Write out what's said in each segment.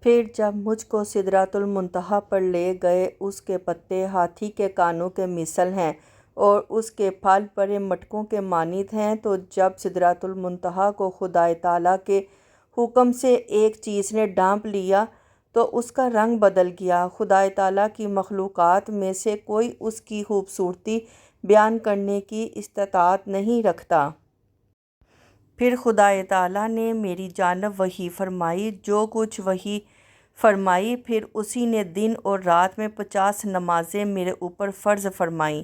پھر جب مجھ کو سدرۃ المنتہا پر لے گئے، اس کے پتے ہاتھی کے کانوں کے مثل ہیں اور اس کے پھل بڑے مٹکوں کے مانند ہیں، تو جب سدرۃ المنتہا کو خدائے تعالیٰ کے حکم سے ایک چیز نے ڈھانپ لیا تو اس کا رنگ بدل گیا۔ خدائے تعالیٰ کی مخلوقات میں سے کوئی اس کی خوبصورتی بیان کرنے کی استطاعت نہیں رکھتا۔ پھر خدائے تعالیٰ نے میری جانب وحی فرمائی، جو کچھ وحی فرمائی، پھر اسی نے دن اور رات میں 50 نمازیں میرے اوپر فرض فرمائیں۔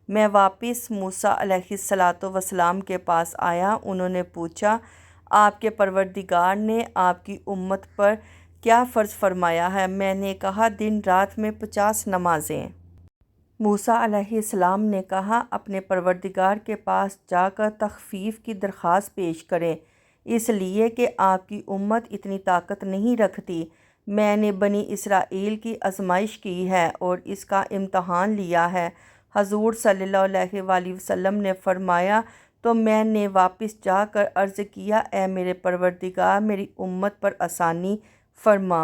میں واپس موسیٰ علیہ السلام کے پاس آیا۔ انہوں نے پوچھا، آپ کے پروردگار نے آپ کی امت پر کیا فرض فرمایا ہے؟ میں نے کہا، دن رات میں 50 نمازیں۔ موسیٰ علیہ السلام نے کہا، اپنے پروردگار کے پاس جا کر تخفیف کی درخواست پیش کریں، اس لیے کہ آپ کی امت اتنی طاقت نہیں رکھتی۔ میں نے بنی اسرائیل کی آزمائش کی ہے اور اس کا امتحان لیا ہے۔ حضور صلی اللہ علیہ وآلہ وسلم نے فرمایا، تو میں نے واپس جا کر عرض کیا، اے میرے پروردگار، میری امت پر آسانی فرما۔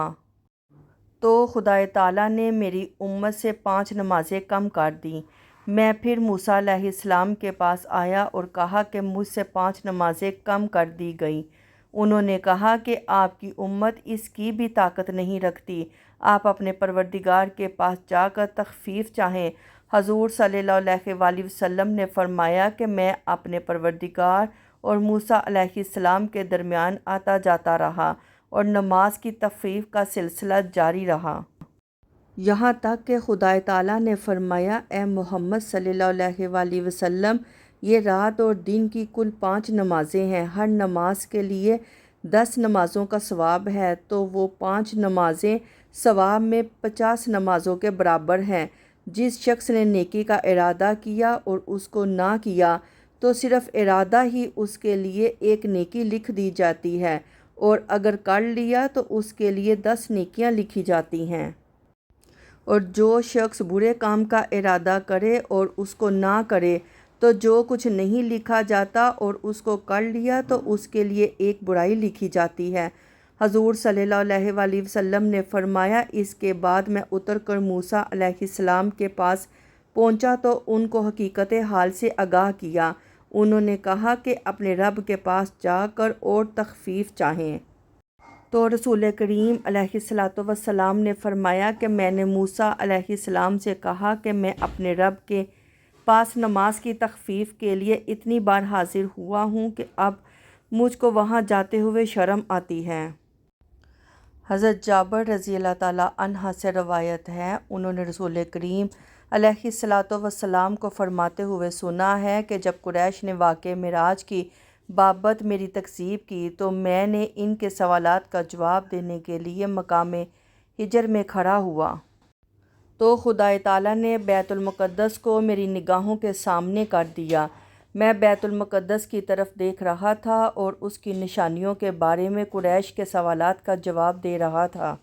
تو خدائے تعالیٰ نے میری امت سے 5 نمازیں کم کر دیں۔ میں پھر موسیٰ علیہ السلام کے پاس آیا اور کہا کہ مجھ سے 5 نمازیں کم کر دی گئیں۔ انہوں نے کہا کہ آپ کی امت اس کی بھی طاقت نہیں رکھتی، آپ اپنے پروردگار کے پاس جا کر تخفیف چاہیں۔ حضور صلی اللہ علیہ وآلہ وسلم نے فرمایا کہ میں اپنے پروردگار اور موسیٰ علیہ السلام کے درمیان آتا جاتا رہا اور نماز کی تخفیف کا سلسلہ جاری رہا۔ یہاں تک کہ خدائے تعالیٰ نے فرمایا، اے محمد صلی اللہ علیہ وآلہ وسلم، یہ رات اور دن کی کل 5 نمازیں ہیں، ہر نماز کے لیے 10 نمازوں کا ثواب ہے، تو وہ 5 نمازیں ثواب میں 50 نمازوں کے برابر ہیں۔ جس شخص نے نیکی کا ارادہ کیا اور اس کو نہ کیا تو صرف ارادہ ہی اس کے لیے ایک نیکی لکھ دی جاتی ہے، اور اگر کر لیا تو اس کے لیے 10 نیکیاں لکھی جاتی ہیں۔ اور جو شخص برے کام کا ارادہ کرے اور اس کو نہ کرے تو جو کچھ نہیں لکھا جاتا اور اس کو کر لیا تو اس کے لیے ایک برائی لکھی جاتی ہے۔ حضور صلی اللہ علیہ وآلہ وسلم نے فرمایا، اس کے بعد میں اتر کر موسیٰ علیہ السلام کے پاس پہنچا تو ان کو حقیقت حال سے آگاہ کیا۔ انہوں نے کہا کہ اپنے رب کے پاس جا کر اور تخفیف چاہیں۔ تو رسول کریم علیہ السلام نے فرمایا کہ میں نے موسیٰ علیہ السلام سے کہا کہ میں اپنے رب کے پاس نماز کی تخفیف کے لیے اتنی بار حاضر ہوا ہوں کہ اب مجھ کو وہاں جاتے ہوئے شرم آتی ہے۔ حضرت جابر رضی اللہ تعالیٰ عنہ سے روایت ہے، انہوں نے رسول کریم علیہ السلام کو فرماتے ہوئے سنا ہے کہ جب قریش نے واقعہ معراج کی بابت میری تکذیب کی تو میں نے ان کے سوالات کا جواب دینے کے لیے مقام ہجر میں کھڑا ہوا۔ تو خدائے تعالیٰ نے بیت المقدس کو میری نگاہوں کے سامنے کر دیا۔ میں بیت المقدس کی طرف دیکھ رہا تھا اور اس کی نشانیوں کے بارے میں قریش کے سوالات کا جواب دے رہا تھا۔